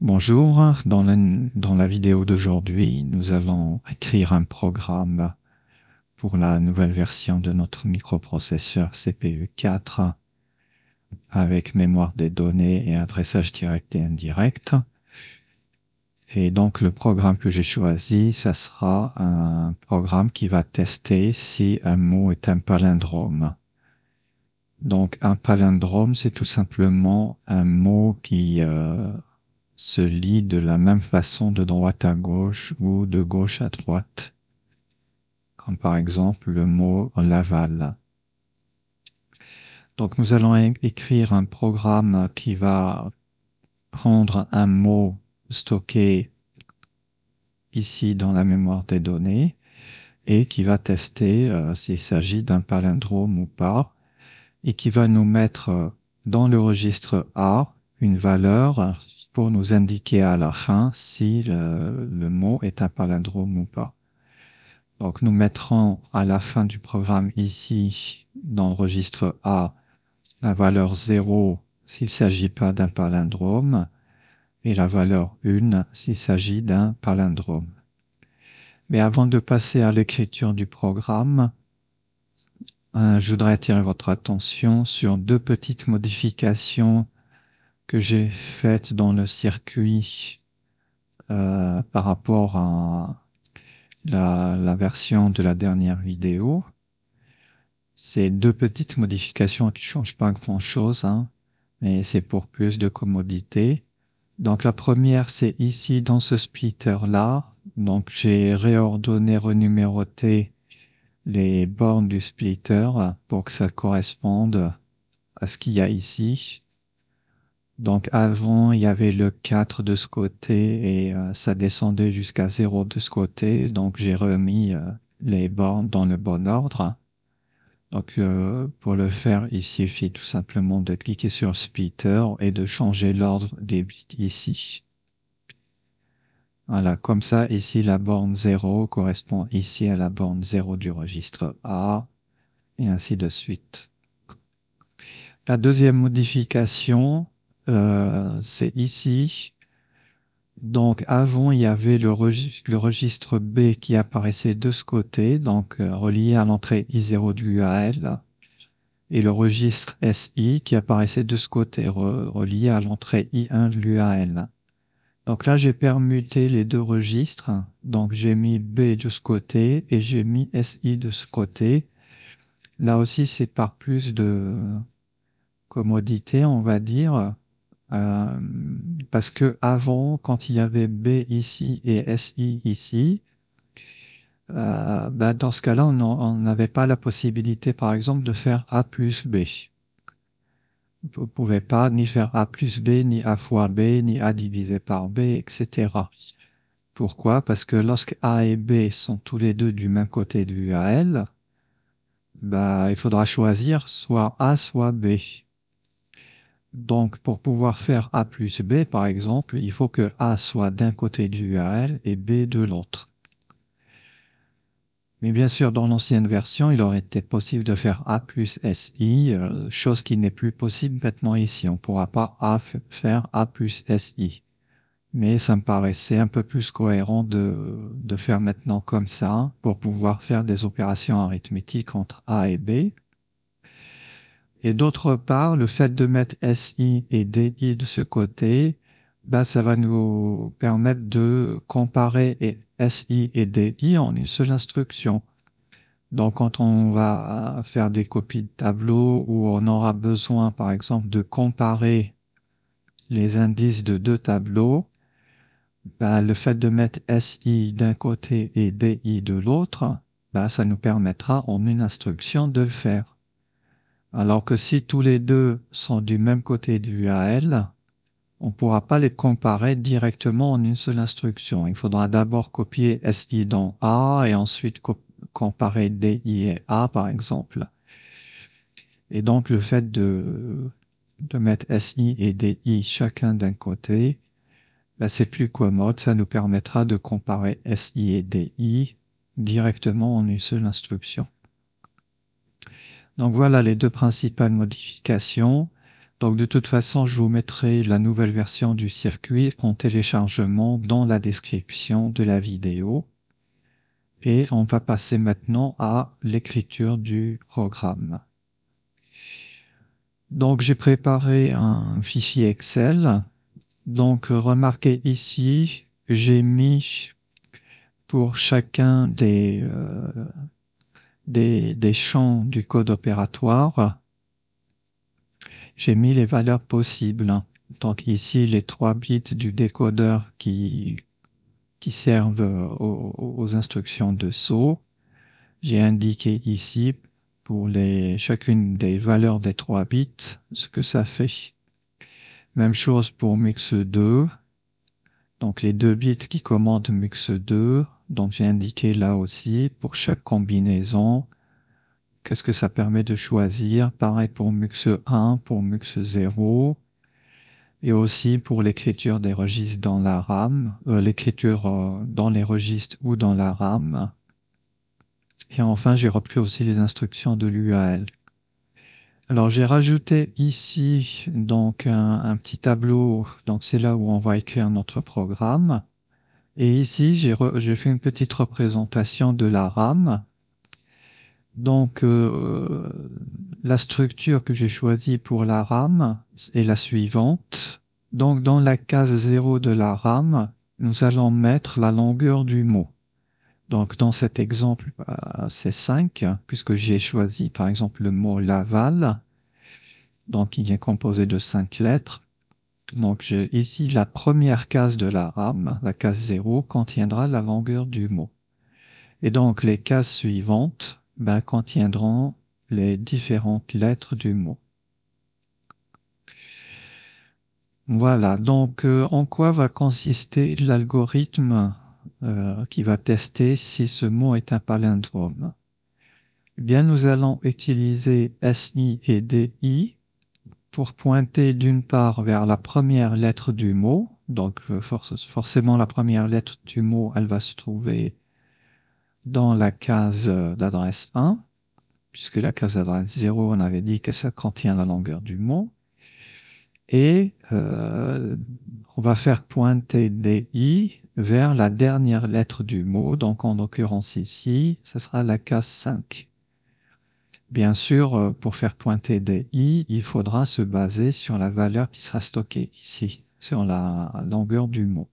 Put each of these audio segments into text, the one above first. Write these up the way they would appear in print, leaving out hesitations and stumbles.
Bonjour, dans la vidéo d'aujourd'hui, nous allons écrire un programme pour la nouvelle version de notre microprocesseur CPU 4 avec mémoire des données et adressage direct et indirect. Et donc le programme que j'ai choisi, ça sera un programme qui va tester si un mot est un palindrome. Donc un palindrome, c'est tout simplement un mot qui se lit de la même façon de droite à gauche ou de gauche à droite, comme par exemple le mot Laval. Donc nous allons écrire un programme qui va prendre un mot stocké ici dans la mémoire des données et qui va tester s'il s'agit d'un palindrome ou pas, et qui va nous mettre dans le registre A une valeur pour nous indiquer à la fin si le mot est un palindrome ou pas. Donc nous mettrons à la fin du programme ici, dans le registre A, la valeur 0 s'il ne s'agit pas d'un palindrome, et la valeur 1 s'il s'agit d'un palindrome. Mais avant de passer à l'écriture du programme, je voudrais attirer votre attention sur deux petites modifications que j'ai faites dans le circuit par rapport à la version de la dernière vidéo. C'est deux petites modifications qui ne changent pas grand-chose, hein, mais c'est pour plus de commodité. Donc la première, c'est ici dans ce splitter-là. Donc j'ai réordonné, renuméroté les bornes du splitter pour que ça corresponde à ce qu'il y a ici. Donc avant, il y avait le 4 de ce côté et ça descendait jusqu'à 0 de ce côté. Donc j'ai remis les bornes dans le bon ordre. Donc pour le faire, il suffit tout simplement de cliquer sur Splitter et de changer l'ordre des bits ici. Voilà, comme ça, ici la borne 0 correspond ici à la borne 0 du registre A, et ainsi de suite. La deuxième modification, c'est ici. Donc avant, il y avait le registre B qui apparaissait de ce côté, donc relié à l'entrée I0 du UAL, et le registre SI qui apparaissait de ce côté, relié à l'entrée I1 de l'UAL. Donc là, j'ai permuté les deux registres, donc j'ai mis B de ce côté et j'ai mis SI de ce côté. Là aussi, c'est par plus de commodité, on va dire. Parce que avant, quand il y avait B ici et SI ici, dans ce cas-là, on n'avait pas la possibilité, par exemple, de faire A plus B. Vous ne pouvez pas ni faire A plus B, ni A fois B, ni A divisé par B, etc. Pourquoi? Parce que lorsque A et B sont tous les deux du même côté du UAL, il faudra choisir soit A, soit B. Donc, pour pouvoir faire A plus B, par exemple, il faut que A soit d'un côté du URL et B de l'autre. Mais bien sûr, dans l'ancienne version, il aurait été possible de faire A plus SI, chose qui n'est plus possible maintenant ici. On ne pourra pas faire A plus SI. Mais ça me paraissait un peu plus cohérent de faire maintenant comme ça pour pouvoir faire des opérations arithmétiques entre A et B. Et d'autre part, le fait de mettre SI et DI de ce côté, ça va nous permettre de comparer SI et DI en une seule instruction. Donc, quand on va faire des copies de tableaux où on aura besoin, par exemple, de comparer les indices de deux tableaux, le fait de mettre SI d'un côté et DI de l'autre, ça nous permettra en une instruction de le faire. Alors que si tous les deux sont du même côté du UAL, on ne pourra pas les comparer directement en une seule instruction. Il faudra d'abord copier SI dans A et ensuite comparer DI et A, par exemple. Et donc, le fait de mettre SI et DI chacun d'un côté, c'est plus commode. Ça nous permettra de comparer SI et DI directement en une seule instruction. Donc voilà les deux principales modifications. Donc de toute façon, je vous mettrai la nouvelle version du circuit en téléchargement dans la description de la vidéo. Et on va passer maintenant à l'écriture du programme. Donc j'ai préparé un fichier Excel. Donc remarquez ici, j'ai mis pour chacun des champs du code opératoire, j'ai mis les valeurs possibles. Donc ici, les 3 bits du décodeur qui servent aux instructions de saut. J'ai indiqué ici pour chacune des valeurs des 3 bits ce que ça fait. Même chose pour mux2. Donc les 2 bits qui commandent mux2. Donc j'ai indiqué là aussi pour chaque combinaison qu'est-ce que ça permet de choisir. Pareil pour mux1, pour mux0. Et aussi pour l'écriture des registres dans la RAM, l'écriture dans les registres ou dans la RAM. Et enfin, j'ai repris aussi les instructions de l'UAL. Alors, j'ai rajouté ici donc un petit tableau. Donc, c'est là où on va écrire notre programme. Et ici, j'ai fait une petite représentation de la RAM. Donc, la structure que j'ai choisie pour la RAM est la suivante. Donc, dans la case 0 de la RAM, nous allons mettre la longueur du mot. Donc, dans cet exemple, c'est 5, puisque j'ai choisi, par exemple, le mot Laval. Donc, il est composé de 5 lettres. Donc, j'ai ici la première case de la RAM, la case 0, contiendra la longueur du mot. Et donc, les cases suivantes contiendront les différentes lettres du mot. Voilà, donc en quoi va consister l'algorithme qui va tester si ce mot est un palindrome? Eh bien, nous allons utiliser SI et DI pour pointer d'une part vers la première lettre du mot. Donc forcément, la première lettre du mot, elle va se trouver dans la case d'adresse 1, puisque la case d'adresse 0, on avait dit que ça contient la longueur du mot. Et on va faire pointer DI vers la dernière lettre du mot. Donc en l'occurrence ici, ce sera la case 5. Bien sûr, pour faire pointer DI, il faudra se baser sur la valeur qui sera stockée ici, sur la longueur du mot.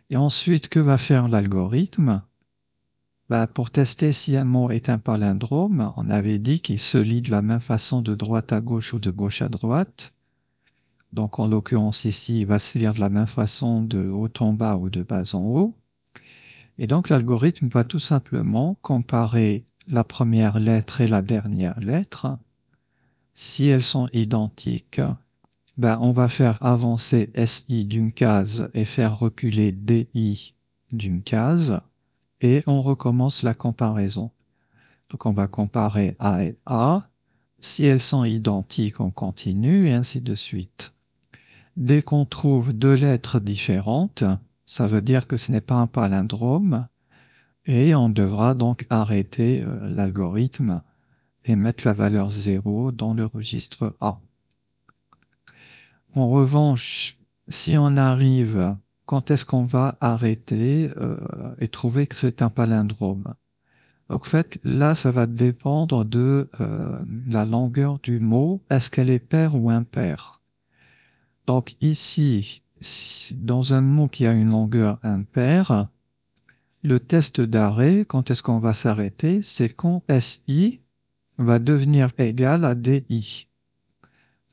Et ensuite, que va faire l'algorithme? Pour tester si un mot est un palindrome, on avait dit qu'il se lit de la même façon de droite à gauche ou de gauche à droite. Donc, en l'occurrence ici, il va se lire de la même façon de haut en bas ou de bas en haut. Et donc, l'algorithme va tout simplement comparer la première lettre et la dernière lettre. Si elles sont identiques, on va faire avancer SI d'une case et faire reculer DI d'une case. Et on recommence la comparaison. Donc, on va comparer A et A. Si elles sont identiques, on continue et ainsi de suite. Dès qu'on trouve 2 lettres différentes, ça veut dire que ce n'est pas un palindrome et on devra donc arrêter l'algorithme et mettre la valeur 0 dans le registre A. En revanche, si on arrive, quand est-ce qu'on va arrêter et trouver que c'est un palindrome? Donc, en fait, là, ça va dépendre de la longueur du mot. Est-ce qu'elle est paire ou impaire? Donc ici, dans un mot qui a une longueur impaire, le test d'arrêt, quand est-ce qu'on va s'arrêter? C'est quand SI va devenir égal à DI.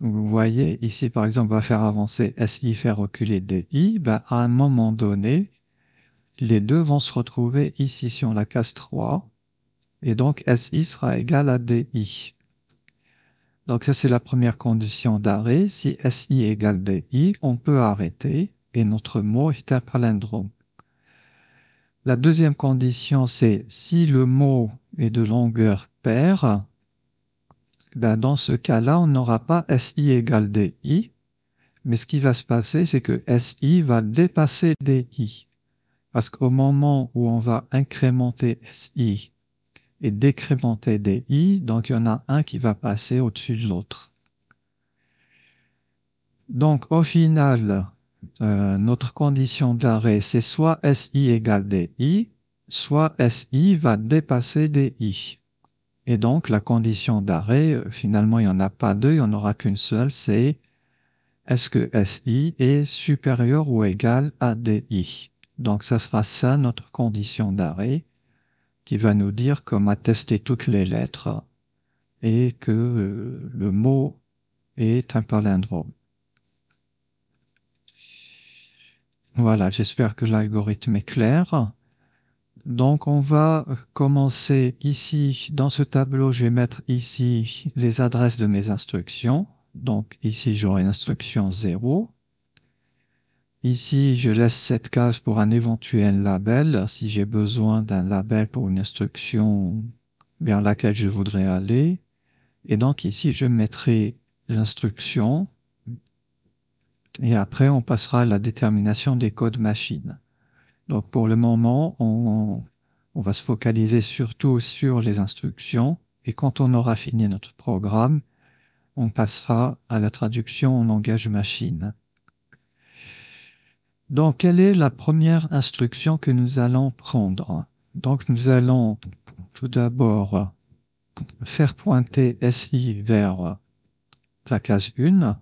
Vous voyez, ici par exemple, on va faire avancer SI, faire reculer DI. À un moment donné, les deux vont se retrouver ici sur la case 3. Et donc SI sera égal à DI. Donc ça, c'est la première condition d'arrêt. Si SI égale DI, on peut arrêter et notre mot est un palindrome. La deuxième condition, c'est si le mot est de longueur paire, dans ce cas-là, on n'aura pas SI égale DI, mais ce qui va se passer, c'est que SI va dépasser DI. Parce qu'au moment où on va incrémenter SI et décrémenter DI, donc il y en a un qui va passer au-dessus de l'autre. Donc, au final, notre condition d'arrêt, c'est soit SI égale DI, soit SI va dépasser DI. Et donc, la condition d'arrêt, finalement, il n'y en a pas deux, il n'y en aura qu'une seule, c'est est-ce que SI est supérieur ou égal à DI? Donc, ça sera ça, notre condition d'arrêt, qui va nous dire qu'on a testé toutes les lettres et que le mot est un palindrome. Voilà, j'espère que l'algorithme est clair. Donc, on va commencer ici, dans ce tableau, je vais mettre ici les adresses de mes instructions. Donc, ici, j'aurai l'instruction 0. Ici, je laisse cette case pour un éventuel label, si j'ai besoin d'un label pour une instruction vers laquelle je voudrais aller. Et donc, ici, je mettrai l'instruction. Et après, on passera à la détermination des codes machines. Donc pour le moment, on va se focaliser surtout sur les instructions et quand on aura fini notre programme, on passera à la traduction en langage machine. Donc quelle est la première instruction que nous allons prendre? Donc nous allons tout d'abord faire pointer SI vers la case 1.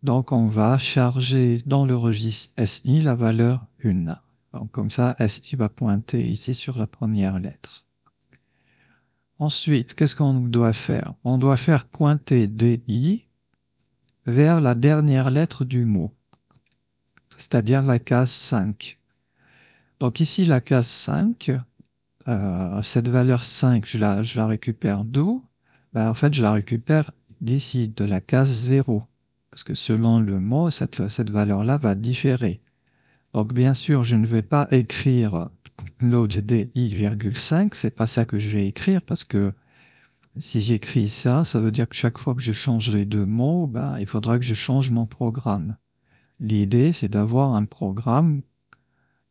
Donc on va charger dans le registre SI la valeur 1. Donc, comme ça, SI va pointer ici sur la première lettre. Ensuite, qu'est-ce qu'on doit faire? On doit faire pointer DI vers la dernière lettre du mot, c'est-à-dire la case 5. Donc ici, la case 5, cette valeur 5, je la récupère d'où? Ben, en fait, je la récupère d'ici, de la case 0. Parce que selon le mot, cette valeur-là va différer. Donc bien sûr, je ne vais pas écrire load DI,5, c'est pas ça que je vais écrire parce que si j'écris ça, ça veut dire que chaque fois que je change les deux mots, ben, il faudra que je change mon programme. L'idée, c'est d'avoir un programme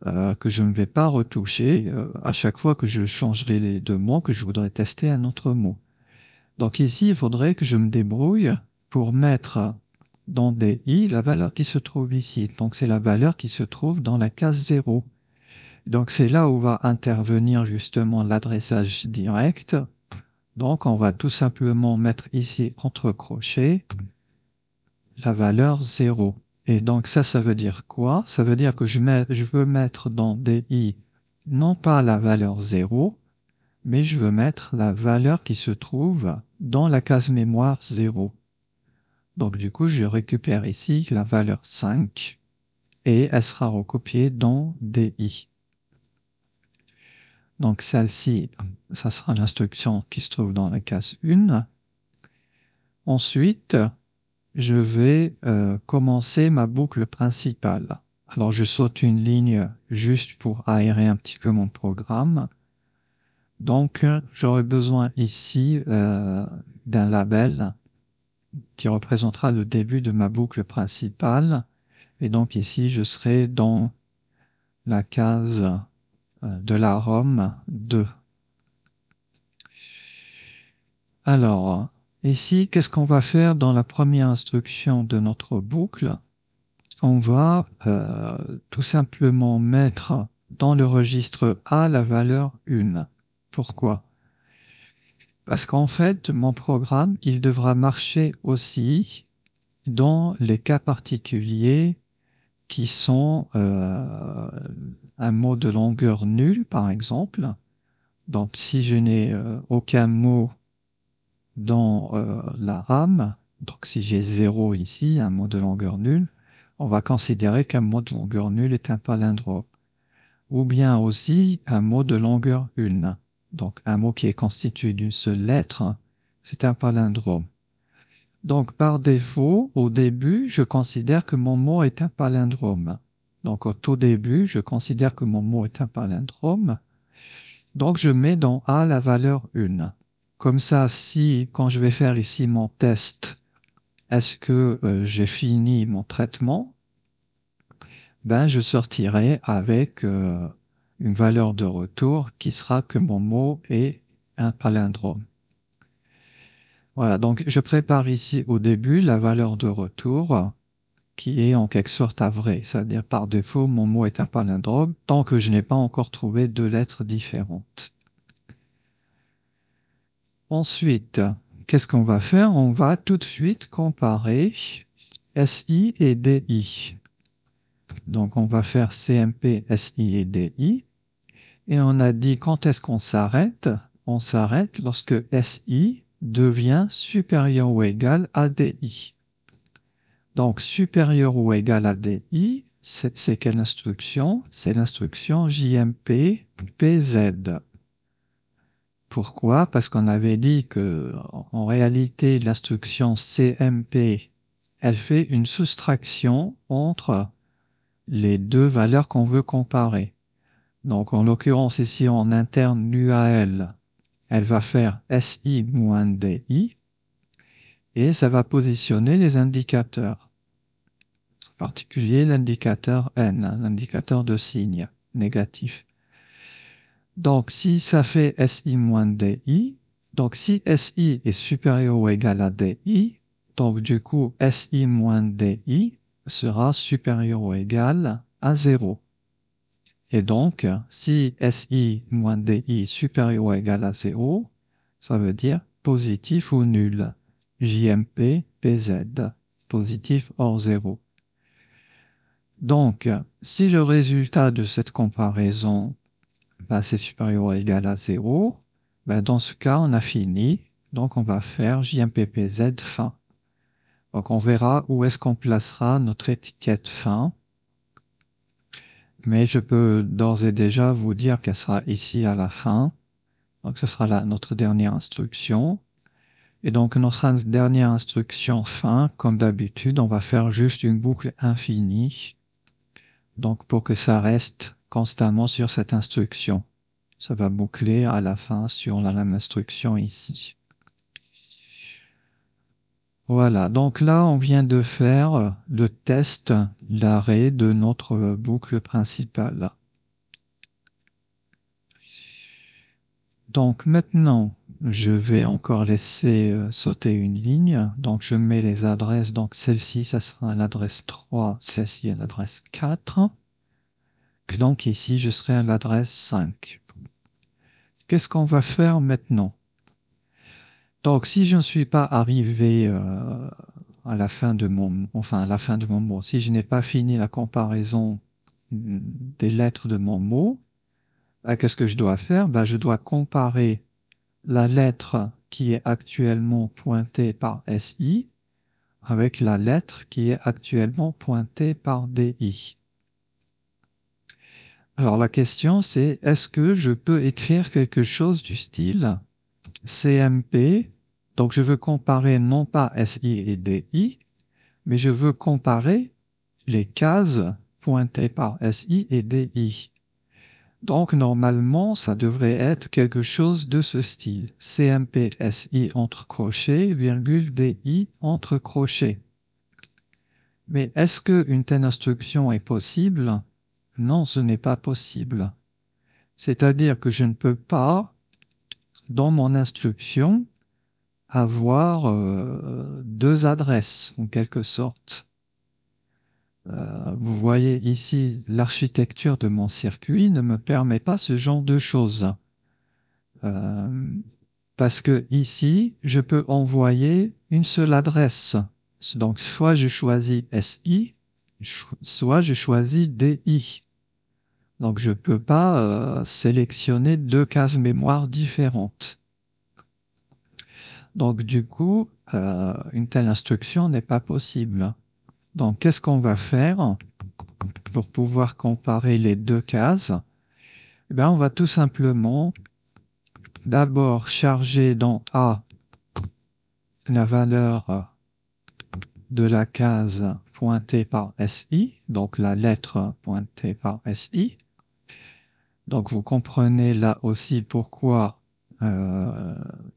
que je ne vais pas retoucher à chaque fois que je changerai les deux mots, que je voudrais tester un autre mot. Donc ici, il faudrait que je me débrouille pour mettre dans DI la valeur qui se trouve ici. Donc c'est la valeur qui se trouve dans la case 0. Donc c'est là où va intervenir justement l'adressage direct. Donc on va tout simplement mettre ici entre crochets la valeur 0. Et donc ça veut dire quoi? Ça veut dire que je veux mettre dans DI non pas la valeur 0, mais je veux mettre la valeur qui se trouve dans la case mémoire 0. Donc du coup, je récupère ici la valeur 5 et elle sera recopiée dans DI. Donc celle-ci, ça sera l'instruction qui se trouve dans la case 1. Ensuite, je vais commencer ma boucle principale. Alors je saute une ligne juste pour aérer un petit peu mon programme. Donc j'aurai besoin ici d'un label qui représentera le début de ma boucle principale. Et donc ici, je serai dans la case de la ROM 2. Alors, ici, qu'est-ce qu'on va faire dans la première instruction de notre boucle? On va tout simplement mettre dans le registre A la valeur 1. Pourquoi? Parce qu'en fait, mon programme, il devra marcher aussi dans les cas particuliers qui sont un mot de longueur nulle, par exemple. Donc, si je n'ai aucun mot dans la RAM, donc si j'ai 0 ici, un mot de longueur nulle, on va considérer qu'un mot de longueur nulle est un palindrome. Ou bien aussi un mot de longueur 1. Donc, un mot qui est constitué d'une seule lettre, c'est un palindrome. Donc, par défaut, au début, je considère que mon mot est un palindrome. Donc, au tout début, je considère que mon mot est un palindrome. Donc, je mets dans A la valeur 1. Comme ça, si, quand je vais faire ici mon test, est-ce que j'ai fini mon traitement? Ben, je sortirai avec une valeur de retour qui sera que mon mot est un palindrome. Voilà, donc je prépare ici au début la valeur de retour. qui est en quelque sorte vrai. C'est-à-dire par défaut, mon mot est un palindrome tant que je n'ai pas encore trouvé deux lettres différentes. Ensuite, qu'est-ce qu'on va faire? On va tout de suite comparer SI et DI. Donc on va faire CMP, SI et DI. Et on a dit quand est-ce qu'on s'arrête? On s'arrête lorsque SI devient supérieur ou égal à DI. Donc supérieur ou égal à DI, c'est quelle instruction? C'est l'instruction JMP PZ. Pourquoi? Parce qu'on avait dit que en réalité l'instruction CMP, elle fait une soustraction entre les deux valeurs qu'on veut comparer. Donc en l'occurrence ici en interne l'UAL, elle va faire SI moins DI et ça va positionner les indicateurs. En particulier l'indicateur N, l'indicateur de signe négatif. Donc si ça fait SI moins DI, donc si SI est supérieur ou égal à DI, donc du coup SI moins DI sera supérieur ou égal à 0. Et donc, si SI moins DI supérieur ou égal à 0, ça veut dire positif ou nul. JMP, PZ, positif hors 0. Donc, si le résultat de cette comparaison, c'est supérieur ou égal à 0, dans ce cas, on a fini. Donc, on va faire JMP, PZ fin. Donc, on verra où est-ce qu'on placera notre étiquette fin. Mais je peux d'ores et déjà vous dire qu'elle sera ici à la fin. Donc ce sera là notre dernière instruction. Et donc notre dernière instruction fin, comme d'habitude, on va faire juste une boucle infinie. Donc pour que ça reste constamment sur cette instruction. Ça va boucler à la fin sur la même instruction ici. Voilà, donc là on vient de faire le test, l'arrêt de notre boucle principale. Donc maintenant, je vais encore laisser sauter une ligne. Donc je mets les adresses. Donc celle-ci, ça sera l'adresse 3, celle-ci est l'adresse 4. Donc ici, je serai à l'adresse 5. Qu'est-ce qu'on va faire maintenant? Donc si je ne suis pas arrivé à la fin de mon, à la fin de mon mot, si je n'ai pas fini la comparaison des lettres de mon mot, qu'est-ce que je dois faire? Je dois comparer la lettre qui est actuellement pointée par SI avec la lettre qui est actuellement pointée par DI. Alors la question c'est, est-ce que je peux écrire quelque chose du style CMP, donc je veux comparer non pas SI et DI, mais je veux comparer les cases pointées par SI et DI. Donc normalement, ça devrait être quelque chose de ce style. CMP SI entre crochets, virgule DI entre crochets. Mais est-ce qu'une telle instruction est possible? Non, ce n'est pas possible. C'est-à-dire que je ne peux pas, dans mon instruction, avoir deux adresses, en quelque sorte. Vous voyez ici, l'architecture de mon circuit ne me permet pas ce genre de choses. Parce que ici, je peux envoyer une seule adresse. Donc, soit je choisis SI, soit je choisis DI. Donc, je ne peux pas sélectionner deux cases mémoire différentes. Donc, du coup, une telle instruction n'est pas possible. Donc, qu'est-ce qu'on va faire pour pouvoir comparer les deux cases? On va tout simplement d'abord charger dans A la valeur de la case pointée par SI, donc la lettre pointée par SI. Donc vous comprenez là aussi pourquoi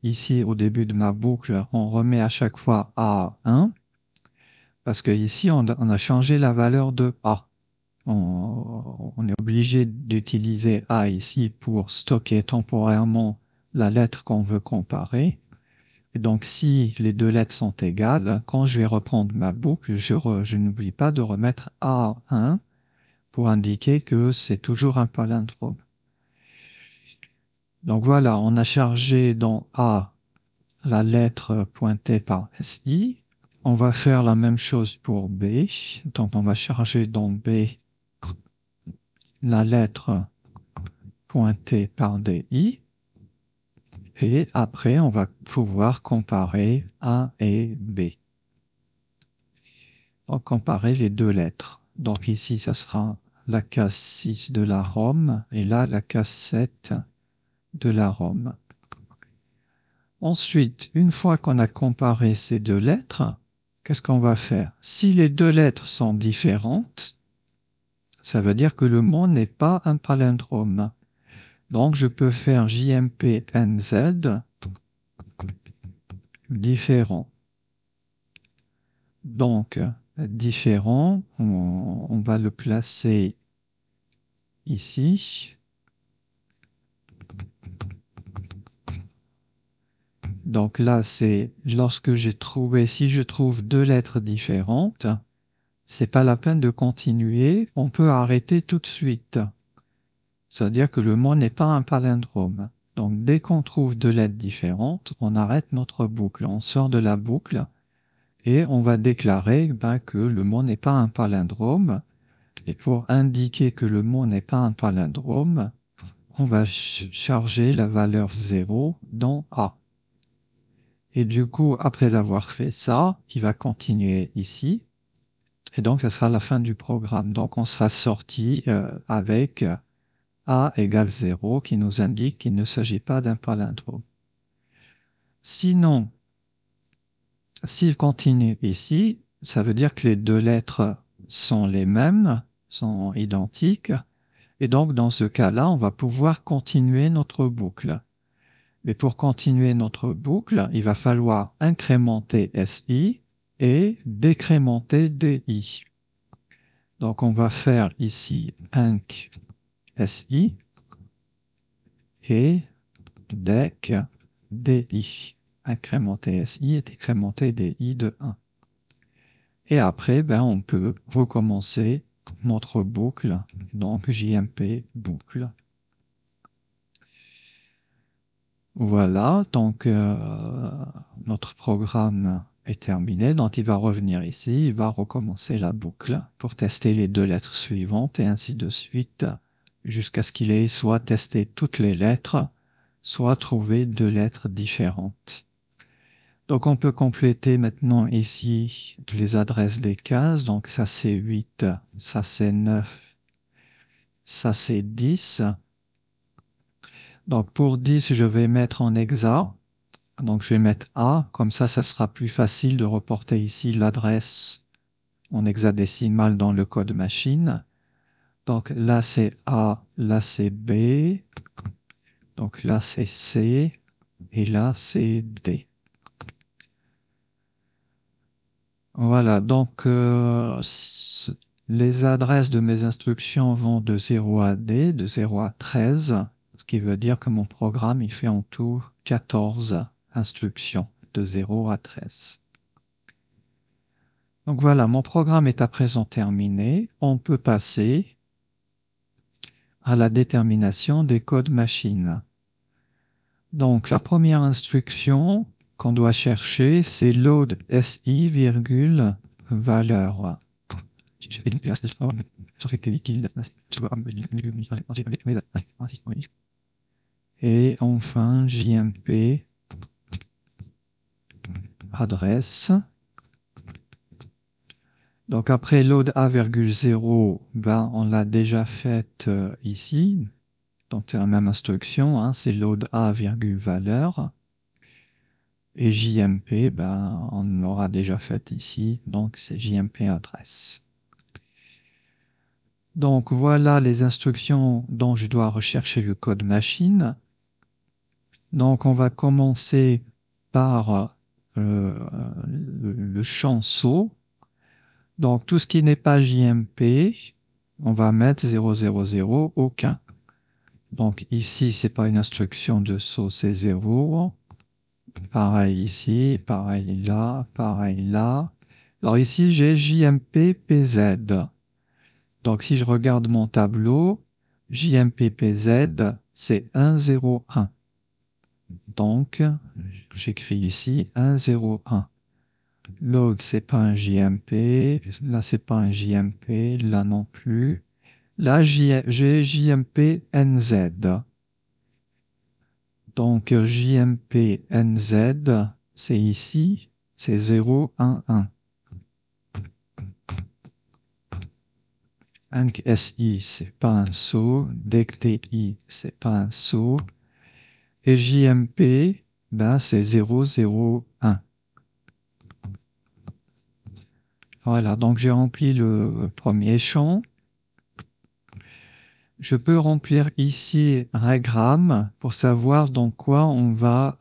ici au début de ma boucle, on remet à chaque fois A1, parce que ici on a changé la valeur de A. On est obligé d'utiliser A ici pour stocker temporairement la lettre qu'on veut comparer. Et donc, si les deux lettres sont égales, quand je vais reprendre ma boucle, je n'oublie pas de remettre A1 pour indiquer que c'est toujours un palindrome. Donc voilà, on a chargé dans A la lettre pointée par SI. On va faire la même chose pour B. Donc on va charger dans B la lettre pointée par DI. Et après, on va pouvoir comparer A et B. Donc comparer les deux lettres. Donc ici, ça sera la case 6 de la Rome et là, la case 7 de la Rome. Ensuite, une fois qu'on a comparé ces deux lettres, qu'est-ce qu'on va faire? Si les deux lettres sont différentes, ça veut dire que le mot n'est pas un palindrome. Donc, je peux faire JMP NZ différent. Donc, différent, on va le placer ici. Donc là, c'est lorsque j'ai trouvé, si je trouve deux lettres différentes, c'est pas la peine de continuer, on peut arrêter tout de suite. C'est-à-dire que le mot n'est pas un palindrome. Donc dès qu'on trouve deux lettres différentes, on arrête notre boucle, on sort de la boucle et on va déclarer que le mot n'est pas un palindrome. Et pour indiquer que le mot n'est pas un palindrome, on va charger la valeur 0 dans A. Et du coup, après avoir fait ça, il va continuer ici. Et donc, ça sera la fin du programme. Donc, on sera sorti avec A égale 0 qui nous indique qu'il ne s'agit pas d'un palindrome. Sinon, s'il continue ici, ça veut dire que les deux lettres sont les mêmes, sont identiques. Et donc, dans ce cas-là, on va pouvoir continuer notre boucle. Mais pour continuer notre boucle, il va falloir incrémenter SI et décrémenter DI. Donc on va faire ici inc SI et dec DI. Incrémenter SI et décrémenter DI de 1. Et après, on peut recommencer notre boucle, donc JMP boucle. Voilà, donc notre programme est terminé, donc il va revenir ici, il va recommencer la boucle pour tester les deux lettres suivantes et ainsi de suite, jusqu'à ce qu'il ait soit testé toutes les lettres, soit trouvé deux lettres différentes. Donc on peut compléter maintenant ici les adresses des cases, donc ça c'est 8, ça c'est 9, ça c'est 10. Donc pour 10, je vais mettre en hexa. Donc je vais mettre A, comme ça sera plus facile de reporter ici l'adresse en hexadécimal dans le code machine. Donc là c'est A, là c'est B, donc là c'est C, et là c'est D. Voilà, donc les adresses de mes instructions vont de 0 à D, de 0 à 13, ce qui veut dire que mon programme il fait en tout 14 instructions de 0 à 13. Donc voilà, mon programme est à présent terminé. On peut passer à la détermination des codes machines. Donc la première instruction qu'on doit chercher, c'est load SI, valeur. Et enfin, JMP adresse. Donc après load A,0, on l'a déjà fait ici. Donc c'est la même instruction, hein, c'est load A, valeur. Et JMP, on l'aura déjà fait ici, donc c'est JMP adresse. Donc voilà les instructions dont je dois rechercher le code machine. Donc on va commencer par le champ saut. Donc tout ce qui n'est pas JMP, on va mettre 000 aucun. Donc ici c'est pas une instruction de saut, c'est 0. Pareil ici, pareil là, pareil là. Alors ici, j'ai JMP PZ. Donc si je regarde mon tableau, JMP PZ, c'est 1, 0, 1. Donc, j'écris ici 1, 0, 1. Load, c'est pas un JMP. Là, c'est pas un JMP. Là non plus. Là, j'ai JMP NZ. Donc, JMP NZ, c'est ici. C'est 0, 1, 1. Inc SI, c'est pas un saut. DEC c'est pas un saut. Et JMP, ben, c'est 0, 0, 1. Voilà, donc j'ai rempli le premier champ. Je peux remplir ici regram pour savoir dans quoi on va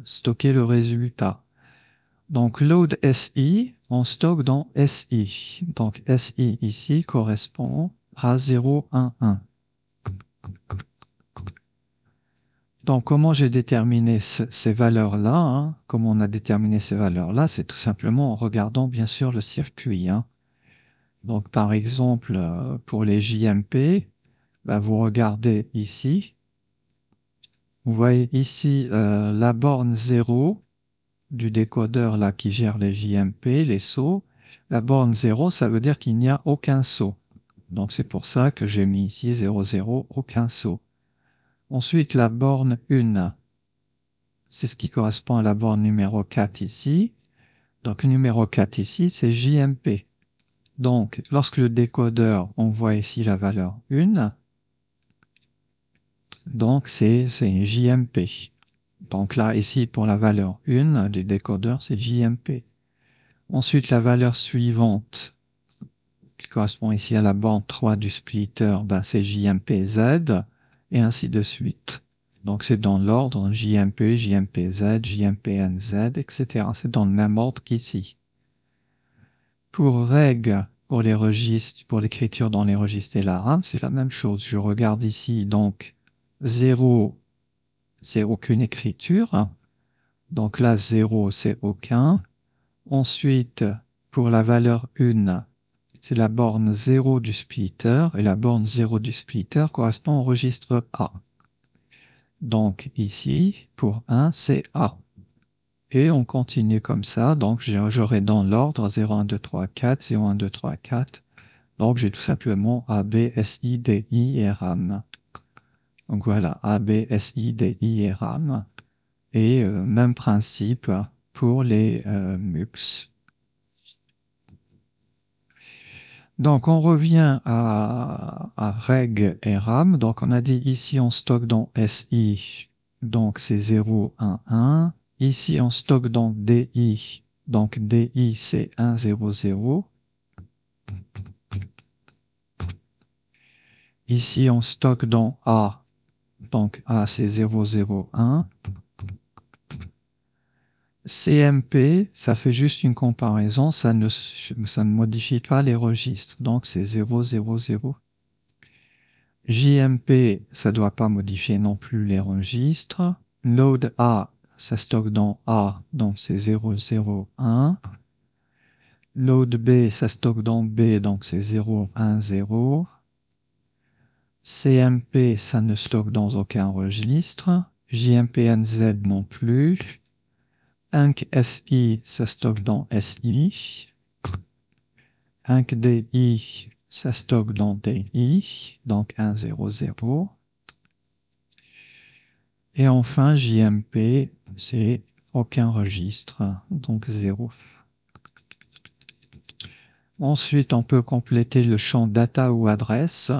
stocker le résultat. Donc load SI, on stocke dans SI. Donc SI ici correspond à 0, 1, 1. Donc comment j'ai déterminé ces valeurs-là, hein? Comment on a déterminé ces valeurs-là? C'est tout simplement en regardant bien sûr le circuit, hein. Donc par exemple, pour les JMP, ben, vous regardez ici, vous voyez ici la borne 0 du décodeur là qui gère les JMP, les sauts. La borne 0, ça veut dire qu'il n'y a aucun saut. Donc c'est pour ça que j'ai mis ici 0, 0, aucun saut. Ensuite, la borne 1, c'est ce qui correspond à la borne numéro 4 ici. Donc numéro 4 ici, c'est JMP. Donc lorsque le décodeur envoie ici la valeur 1, donc c'est JMP. Donc là, ici, pour la valeur 1 du décodeur, c'est JMP. Ensuite, la valeur suivante, qui correspond ici à la borne 3 du splitter, ben, c'est JMPZ, et ainsi de suite. Donc c'est dans l'ordre JMP, JMPZ, JMPNZ, etc. C'est dans le même ordre qu'ici. Pour reg, pour les registres, pour l'écriture dans les registres et la RAM, c'est la même chose. Je regarde ici, donc 0, c'est aucune écriture. Donc là, 0, c'est aucun. Ensuite, pour la valeur 1, c'est la borne 0 du splitter, et la borne 0 du splitter correspond au registre A. Donc ici, pour 1, c'est A. Et on continue comme ça, donc j'aurai dans l'ordre 0, 1, 2, 3, 4, 0, 1, 2, 3, 4. Donc j'ai tout simplement A, B, S, I, D, I et RAM. Donc voilà, A, B, S, I, D, I et RAM. Et même principe pour les MUX. Donc on revient à reg et RAM. Donc on a dit ici on stocke dans SI, donc c'est 0, 1, 1. Ici on stocke dans DI, donc DI c'est 1, 0, 0. Ici on stocke dans A, donc A c'est 0, 0, 1. CMP, ça fait juste une comparaison, ça ne modifie pas les registres, donc c'est 0, 0, 0. JMP, ça doit pas modifier non plus les registres. Load A, ça stocke dans A, donc c'est 0, 0, 1. Load B, ça stocke dans B, donc c'est 0, 1, 0. CMP, ça ne stocke dans aucun registre. JMPNZ non plus. Inc SI, ça stocke dans SI. Inc DI, ça stocke dans DI, donc 1, 0, 0. Et enfin, JMP, c'est aucun registre, donc 0. Ensuite, on peut compléter le champ data ou adresse.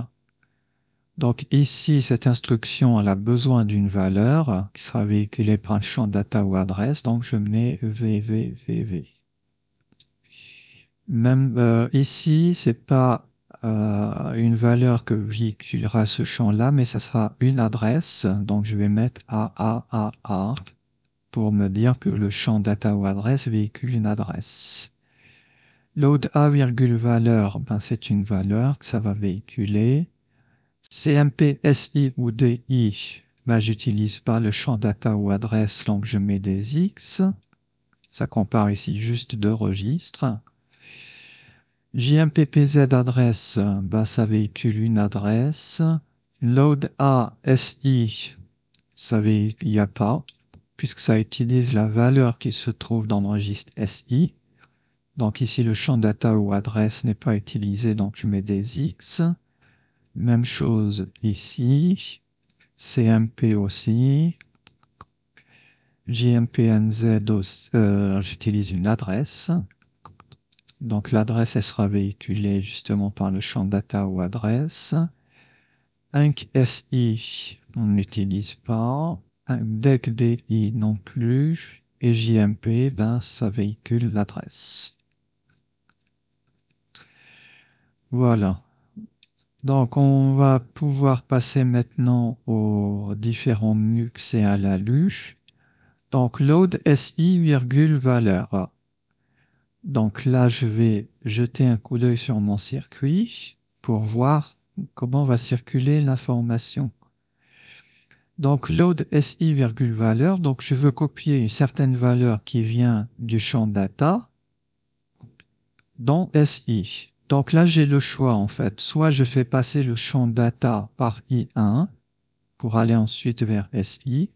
Donc ici, cette instruction, elle a besoin d'une valeur qui sera véhiculée par le champ data ou adresse. Donc je mets VVVV. Même ici, c'est pas une valeur que véhiculera ce champ-là, mais ça sera une adresse. Donc je vais mettre AAAA pour me dire que le champ data ou adresse véhicule une adresse. Load A, valeur, ben c'est une valeur que ça va véhiculer. CMP, SI ou DI, ben, j'utilise pas le champ data ou adresse, donc je mets des X. Ça compare ici juste deux registres. JMPPZ adresse, ben, ça véhicule une adresse. Load A SI, il n'y a pas, puisque ça utilise la valeur qui se trouve dans le registre SI. Donc ici, le champ data ou adresse n'est pas utilisé, donc je mets des X. Même chose ici. CMP aussi. JMPNZ aussi, j'utilise une adresse. Donc l'adresse, elle sera véhiculée justement par le champ data ou adresse. Inc SI, on n'utilise pas. DEC non plus. Et JMP, ben, ça véhicule l'adresse. Voilà. Donc, on va pouvoir passer maintenant aux différents MUX et à la LU. Donc, load SI, virgule, valeur. Donc là, je vais jeter un coup d'œil sur mon circuit pour voir comment va circuler l'information. Donc, load SI, virgule, valeur. Donc, je veux copier une certaine valeur qui vient du champ data dans SI. Donc là, j'ai le choix en fait. Soit je fais passer le champ data par I1 pour aller ensuite vers SI,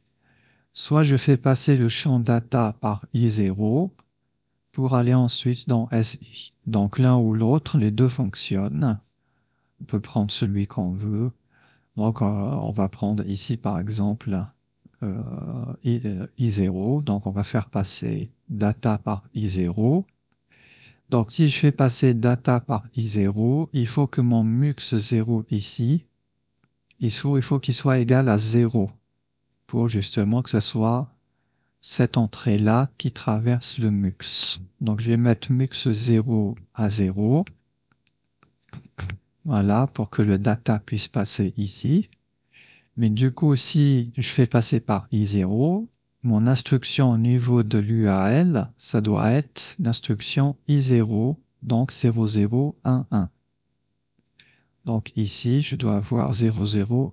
soit je fais passer le champ data par I0 pour aller ensuite dans SI. Donc l'un ou l'autre, les deux fonctionnent. On peut prendre celui qu'on veut. Donc on va prendre ici par exemple I0. Donc on va faire passer data par I0. Donc, si je fais passer data par I0, il faut que mon MUX 0 ici, il faut qu'il soit égal à 0 pour justement que ce soit cette entrée-là qui traverse le MUX. Donc, je vais mettre MUX 0 à 0. Voilà, pour que le data puisse passer ici. Mais du coup, si je fais passer par I0, mon instruction au niveau de l'UAL, ça doit être l'instruction I0, donc 0011. Donc ici, je dois avoir 0011.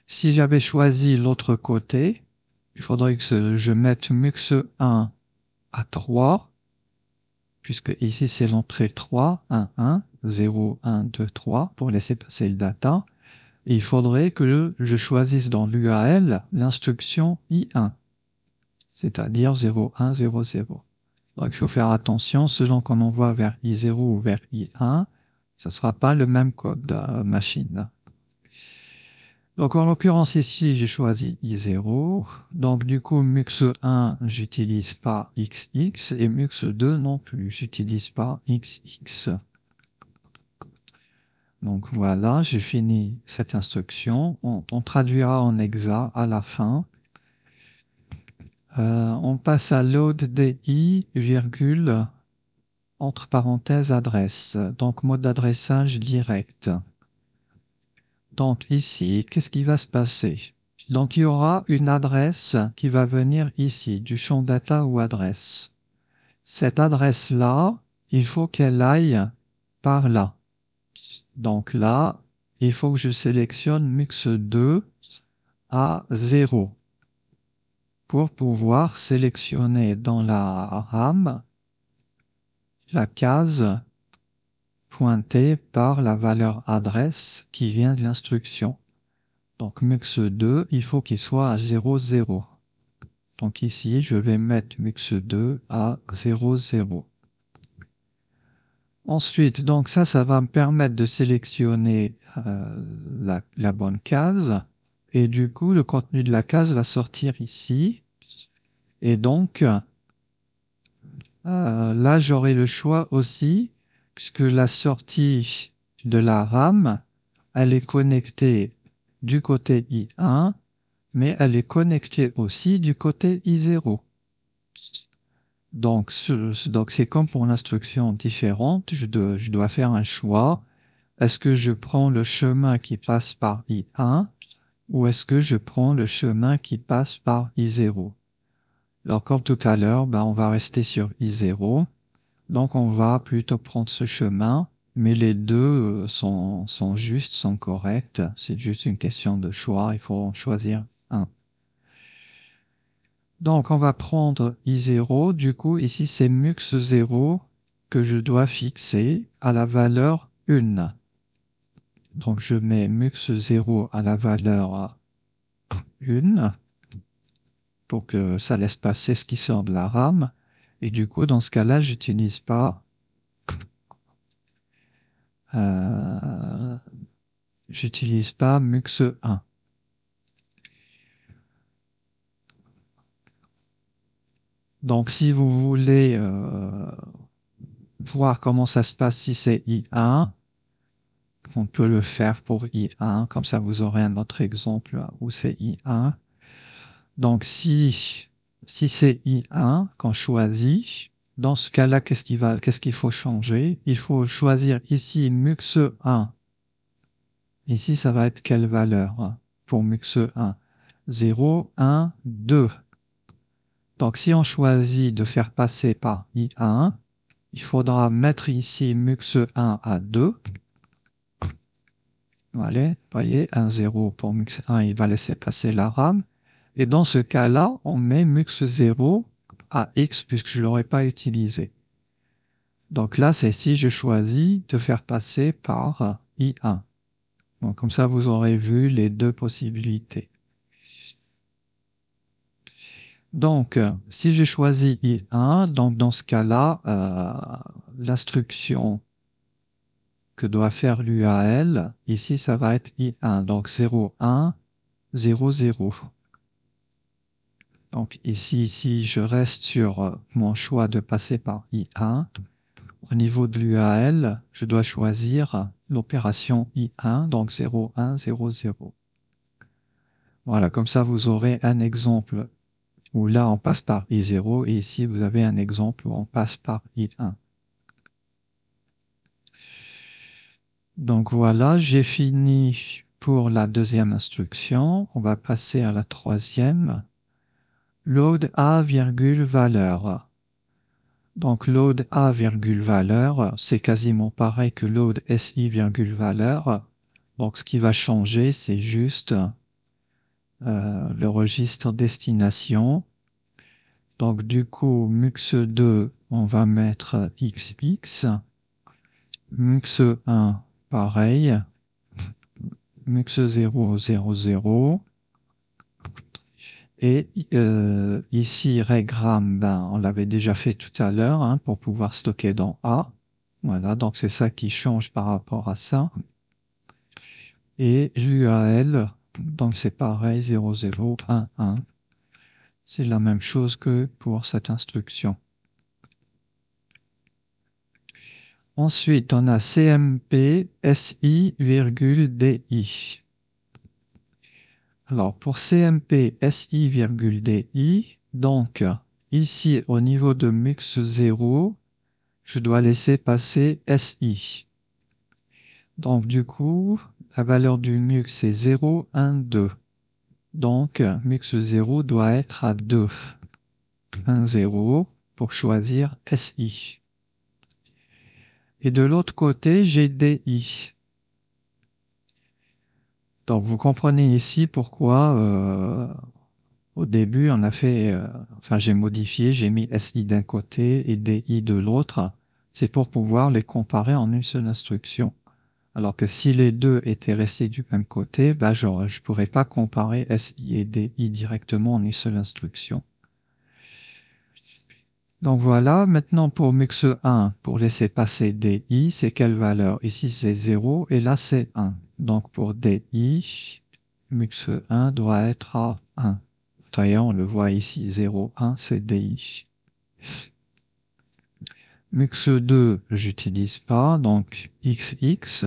Si j'avais choisi l'autre côté, il faudrait que je mette MUX 1 à 3, puisque ici c'est l'entrée 3, 1, 1, 0, 1, 2, 3, pour laisser passer le data. Et il faudrait que je choisisse dans l'UAL l'instruction I1, c'est-à-dire 0, 1, 0, 0. Donc il faut faire attention, selon qu'on envoie vers I0 ou vers I1, ce ne sera pas le même code machine. Donc en l'occurrence ici, j'ai choisi I0. Donc du coup, MUX1, j'utilise pas XX et MUX2 non plus, j'utilise pas XX. Donc voilà, j'ai fini cette instruction. On traduira en hexa à la fin. On passe à load DI, virgule, entre parenthèses adresse. Donc mode d'adressage direct. Donc ici, qu'est-ce qui va se passer? Donc il y aura une adresse qui va venir ici, du champ data ou adresse. Cette adresse-là, il faut qu'elle aille par là. Donc là, il faut que je sélectionne MUX2 à 0 pour pouvoir sélectionner dans la RAM la case pointée par la valeur adresse qui vient de l'instruction. Donc MUX2, il faut qu'il soit à 0, 0. Donc ici, je vais mettre MUX2 à 0, 0. Ensuite, donc ça va me permettre de sélectionner la bonne case. Et du coup, le contenu de la case va sortir ici. Et donc, là, j'aurai le choix aussi, puisque la sortie de la RAM, elle est connectée du côté I1, mais elle est connectée aussi du côté I0. Donc, c'est comme pour l'instruction différente, je dois faire un choix. Est-ce que je prends le chemin qui passe par I1 ou est-ce que je prends le chemin qui passe par I0? Alors, comme tout à l'heure, on va rester sur I0. Donc, on va plutôt prendre ce chemin mais les deux sont justes, sont corrects. C'est juste une question de choix. Il faut en choisir un. Donc, on va prendre I0. Du coup, ici, c'est mux0 que je dois fixer à la valeur 1. Donc, je mets mux0 à la valeur 1 pour que ça laisse passer ce qui sort de la RAM. Et du coup, dans ce cas-là, euh, j'utilise pas mux1. Donc, si vous voulez voir comment ça se passe si c'est I1, on peut le faire pour I1, comme ça vous aurez un autre exemple où c'est I1. Donc, si c'est I1 qu'on choisit, dans ce cas-là, qu'est-ce qu'il faut changer? Il faut choisir ici mux1. Ici, ça va être quelle valeur pour mux1? 0, 1, 2. Donc, si on choisit de faire passer par I1, il faudra mettre ici mux1 à 2. Voilà, voyez, 1, 0 pour mux1, il va laisser passer la RAM. Et dans ce cas-là, on met mux0 à x puisque je ne l'aurais pas utilisé. Donc là, c'est si je choisis de faire passer par I1. Donc comme ça, vous aurez vu les deux possibilités. Donc, si j'ai choisi I1, donc dans ce cas-là, l'instruction que doit faire l'UAL, ici, ça va être I1. Donc 0, 1, 0, 0. Donc ici, si je reste sur mon choix de passer par I1, au niveau de l'UAL, je dois choisir l'opération I1, donc 0, 1, 0, 0. Voilà, comme ça vous aurez un exemple où là on passe par I0 et ici vous avez un exemple où on passe par I1. Donc voilà, j'ai fini pour la deuxième instruction. On va passer à la troisième. Load A, valeur. Donc load A, valeur, c'est quasiment pareil que load SI, valeur. Donc ce qui va changer, c'est juste le registre destination. Donc du coup, mux2, on va mettre XX. Mux1, pareil. Mux0, 0, 0. Et ici, regram, ben, on l'avait déjà fait tout à l'heure hein, pour pouvoir stocker dans A. Voilà, donc c'est ça qui change par rapport à ça. Et l'UAL, donc c'est pareil, 0, 0, 1, 1. C'est la même chose que pour cette instruction. Ensuite, on a CMP SI, DI. Alors, pour CMP SI, DI, donc, ici, au niveau de mux0, je dois laisser passer SI. Donc, du coup, la valeur du mux, c'est 0, 1, 2. Donc, mux0 doit être à 2. 1, 0 pour choisir SI. Et de l'autre côté, j'ai DI. Donc, vous comprenez ici pourquoi au début, on a fait, enfin, j'ai modifié, j'ai mis SI d'un côté et DI de l'autre. C'est pour pouvoir les comparer en une seule instruction. Alors que si les deux étaient restés du même côté, bah, je ne pourrais pas comparer SI et DI directement en une seule instruction. Donc voilà, maintenant pour mux1, pour laisser passer DI, c'est quelle valeur? Ici c'est 0 et là c'est 1. Donc pour DI, mux1 doit être à 1. D'ailleurs, on le voit ici, 0, 1, c'est DI. Mux2, j'utilise pas, donc XX.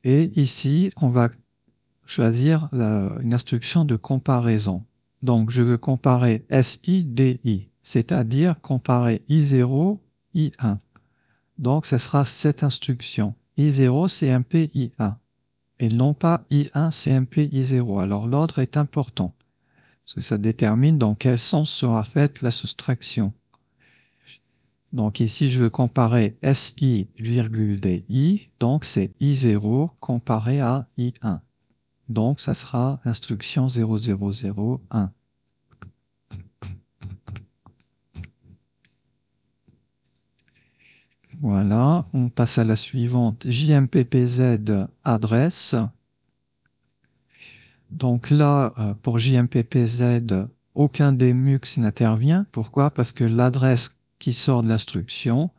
Et ici, on va choisir une instruction de comparaison. Donc, je veux comparer SI, DI, c'est-à-dire comparer I0, I1. Donc, ce sera cette instruction. I0, CMP, I1. Et non pas I1, CMP, I0. Alors, l'ordre est important. Parce que ça détermine dans quel sens sera faite la soustraction. Donc ici, je veux comparer SI virgule DI, donc c'est I0 comparé à I1. Donc ça sera instruction 0001. Voilà, on passe à la suivante, JMPPZ adresse. Donc là, pour JMPPZ, aucun des MUX n'intervient. Pourquoi? Parce que l'adresse qui sort de l'instruction,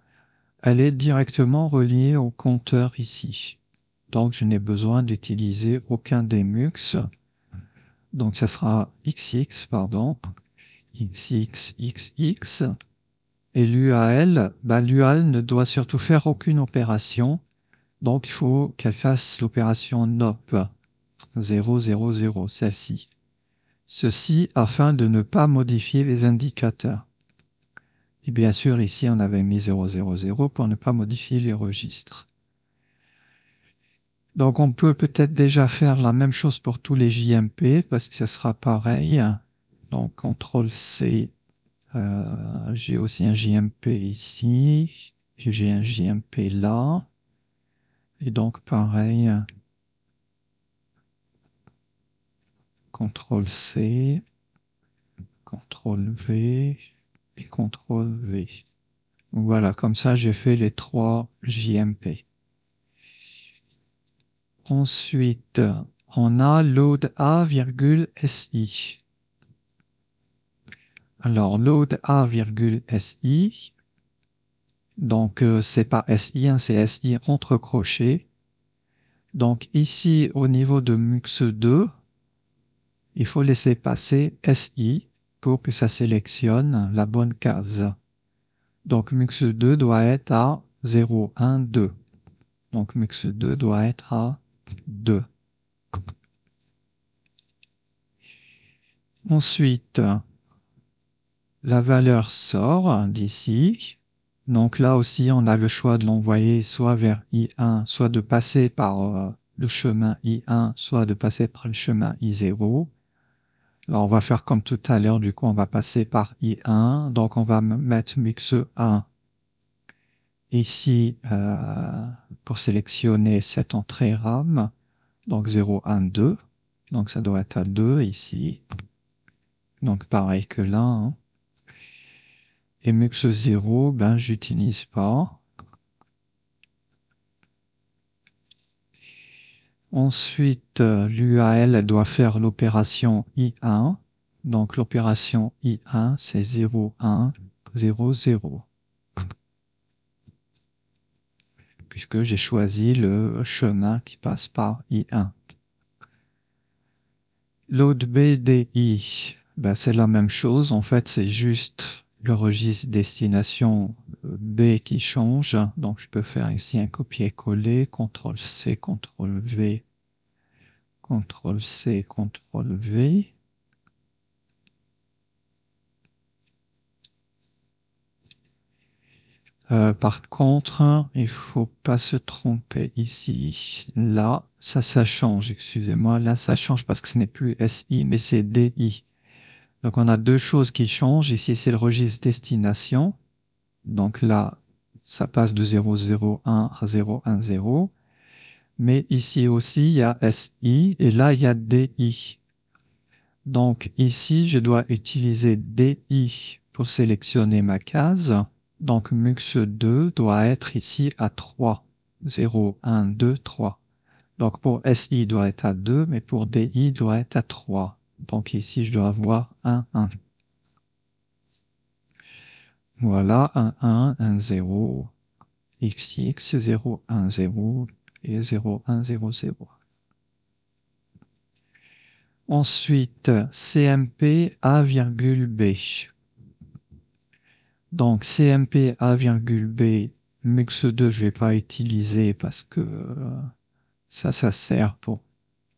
elle est directement reliée au compteur ici. Donc je n'ai besoin d'utiliser aucun des MUX. Donc ça sera XX, pardon, XXXX. Et l'UAL, l'UAL ne doit surtout faire aucune opération. Donc il faut qu'elle fasse l'opération NOP 000, celle-ci. Ceci afin de ne pas modifier les indicateurs. Et bien sûr, ici, on avait mis 000 pour ne pas modifier les registres. Donc, on peut peut-être déjà faire la même chose pour tous les JMP, parce que ce sera pareil. Donc, CTRL-C, j'ai aussi un JMP ici, j'ai un JMP là, et donc pareil, CTRL-C, CTRL-V, et CTRL-V. Voilà, comme ça j'ai fait les 3 JMP. Ensuite, on a load A,SI. Alors, load A,SI, donc c'est pas SI, hein, c'est SI entre crochets. Donc ici, au niveau de MUX2, il faut laisser passer SI pour que ça sélectionne la bonne case. Donc MUX2 doit être à 0, 1, 2. Donc MUX2 doit être à 2. Ensuite, la valeur sort d'ici. Donc là aussi, on a le choix de l'envoyer soit vers I1, soit de passer par le chemin I1, soit de passer par le chemin I0. Alors on va faire comme tout à l'heure, du coup on va passer par I1. Donc on va mettre MUX1 ici pour sélectionner cette entrée RAM. Donc 0, 1, 2. Donc ça doit être à 2 ici. Donc pareil que là. Hein. Et MUX0, j'utilise pas. Ensuite, l'UAL doit faire l'opération I1. Donc l'opération I1, c'est 0, 1, 0, 0. Puisque j'ai choisi le chemin qui passe par I1. Load BDI, c'est la même chose. En fait, c'est juste le registre destination B qui change. Donc, je peux faire ici un copier-coller, CTRL-C, CTRL-V, CTRL-C, CTRL-V. Par contre, il faut pas se tromper ici. Là, ça change, excusez-moi. Là, ça change parce que ce n'est plus SI, mais c'est DI. Donc, on a deux choses qui changent. Ici, c'est le registre destination. Donc là, ça passe de 001 à 010. Mais ici aussi, il y a SI et là, il y a DI. Donc ici, je dois utiliser DI pour sélectionner ma case. Donc MUX2 doit être ici à 3. 0, 1, 2, 3. Donc pour SI doit être à 2, mais pour DI doit être à 3. Donc ici, je dois avoir 1, 1. Voilà, 1, 1, 1, 0, XX, 0, 1, 0 et 0, 1, 0, 0. Ensuite, CMP A,B. Donc CMP A,B, MUX2, je vais pas utiliser parce que ça sert pour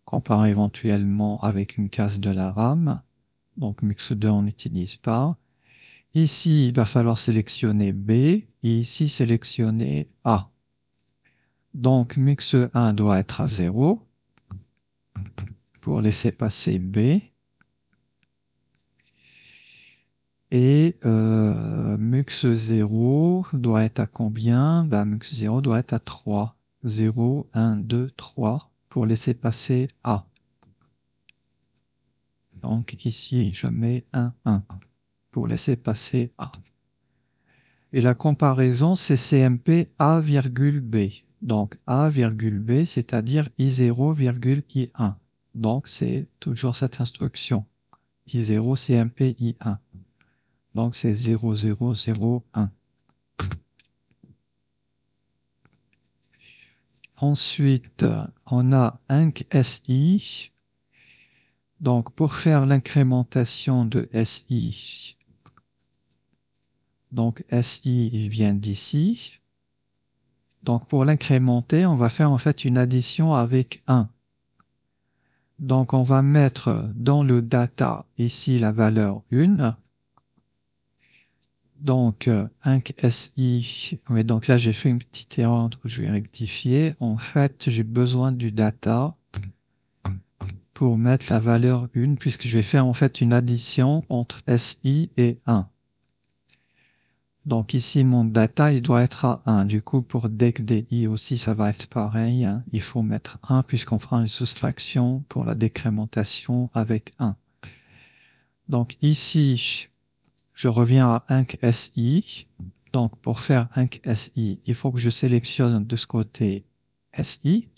comparer éventuellement avec une case de la RAM. Donc MUX2, on n'utilise pas. Ici, il va falloir sélectionner B et ici sélectionner A. Donc MUX1 doit être à 0 pour laisser passer B. Et mux 0 doit être à combien? Ben, mux 0 doit être à 3. 0, 1, 2, 3 pour laisser passer A. Donc ici, je mets 1, 1 pour laisser passer A. Et la comparaison, c'est CMP A, B. Donc A, B, c'est-à-dire I0, I1. Donc c'est toujours cette instruction. I0, CMP, I1. Donc c'est 0, 0, 0, 1. Ensuite, on a inc SI. Donc pour faire l'incrémentation de SI, donc SI il vient d'ici. Donc pour l'incrémenter, on va faire en fait une addition avec 1. Donc on va mettre dans le data ici la valeur 1. Donc inc SI, oui, donc là j'ai fait une petite erreur, je vais rectifier. En fait, j'ai besoin du data pour mettre la valeur 1, puisque je vais faire en fait une addition entre SI et 1. Donc ici, mon data, il doit être à 1. Du coup, pour decDI aussi, ça va être pareil. Hein. Il faut mettre 1 puisqu'on fera une soustraction pour la décrémentation avec 1. Donc ici, je reviens à inc SI. Donc pour faire inc SI, il faut que je sélectionne de ce côté SI.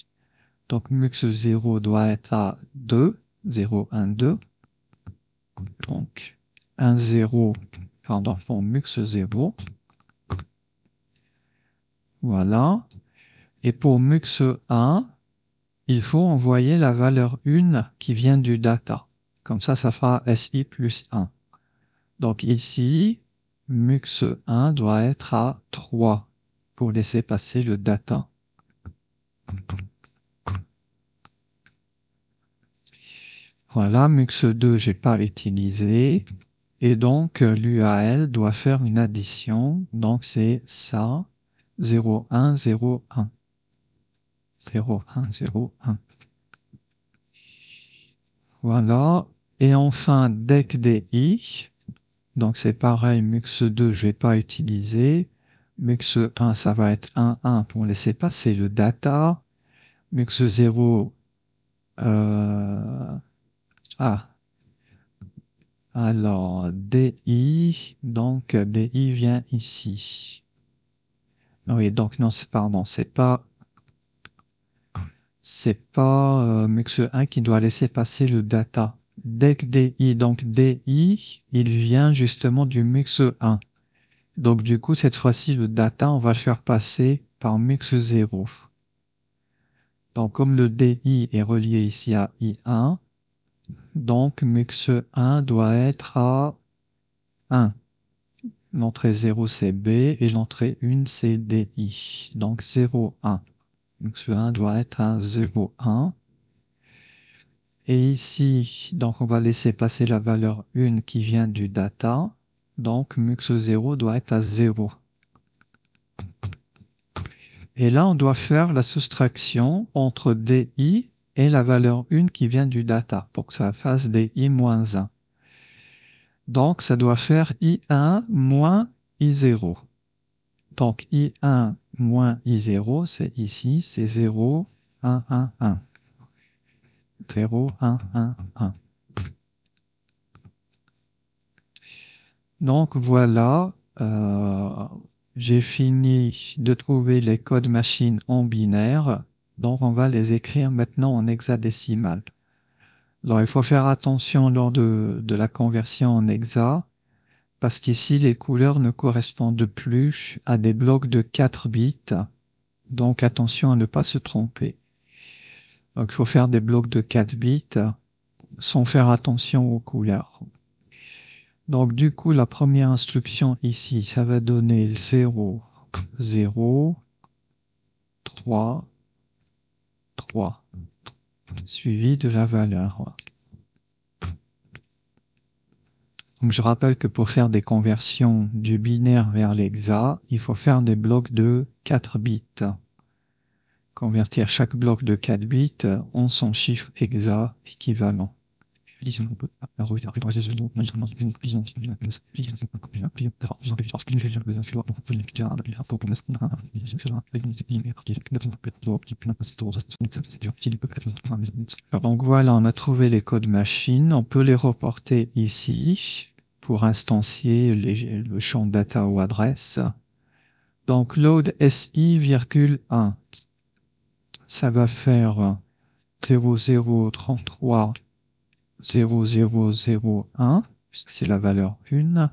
Donc mux 0 doit être à 2. 0, 1, 2. Donc 1, 0, pardon, pour mux 0. Voilà. Et pour mux 1, il faut envoyer la valeur 1 qui vient du data. Comme ça fera SI plus 1. Donc ici, mux 1 doit être à 3 pour laisser passer le data. Voilà, mux 2, j'ai pas utilisé. Et donc, l'UAL doit faire une addition. Donc, c'est ça, 0, 1, 0, 1. 0, 1, 0, 1. Voilà. Et enfin, decDI. Donc, c'est pareil, mux 2, je vais pas utiliser. Mux 1, ça va être 1, 1 pour laisser passer le data. Mux 0, alors, DI, donc DI vient ici. Oui, donc non, pardon, c'est pas mux 1 qui doit laisser passer le data. decDI, donc DI, il vient justement du mux 1. Donc du coup, cette fois-ci, le data, on va le faire passer par mux 0. Donc comme le DI est relié ici à I1, donc mux 1 doit être à 1. L'entrée 0 c'est B et l'entrée 1 c'est DI. Donc 0, 1. Mux 1 doit être à 0, 1. Et ici, donc on va laisser passer la valeur 1 qui vient du data. Donc mux 0 doit être à 0. Et là, on doit faire la soustraction entre DI et la valeur 1 qui vient du data pour que ça fasse DI-1. Donc, ça doit faire I1 moins I0. Donc, I1 moins I0, c'est ici, c'est 0, 1, 1, 1. 0, 1, 1, 1. Donc, voilà, j'ai fini de trouver les codes machines en binaire. Donc, on va les écrire maintenant en hexadécimal. Alors, il faut faire attention lors de la conversion en hexa, parce qu'ici, les couleurs ne correspondent plus à des blocs de 4 bits. Donc, attention à ne pas se tromper. Donc, il faut faire des blocs de 4 bits sans faire attention aux couleurs. Donc, du coup, la première instruction ici, ça va donner 0, 0, 3, 3, suivi de la valeur. Donc, je rappelle que pour faire des conversions du binaire vers l'hexa, il faut faire des blocs de 4 bits. Convertir chaque bloc de 4 bits en son chiffre hexa équivalent. Donc voilà, on a trouvé les codes machines. On peut les reporter ici pour instancier le champ data ou adresse. Donc load SI,1, ça va faire 0033 0001, puisque c'est la valeur 1.